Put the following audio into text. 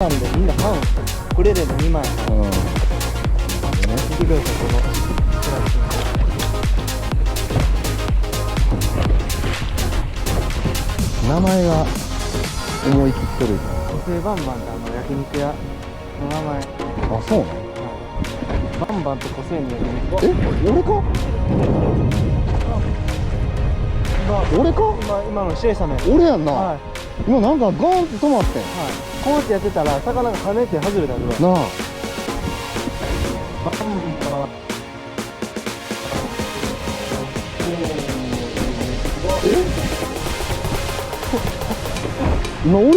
なんでみんなパンくれれば2枚。うん。ね。見てください、このプラス。名前が思い切ってる。女性バンバンって焼肉屋の名前。あ、そうなの？バンバンと個性の焼肉。俺か？俺か？今のシエさんのやつ。俺やんな。はい。今なんかゴーンって止まってん。はい。こうやってやってたら魚が跳ねて外れたぐらい。なあ。バンバン。今俺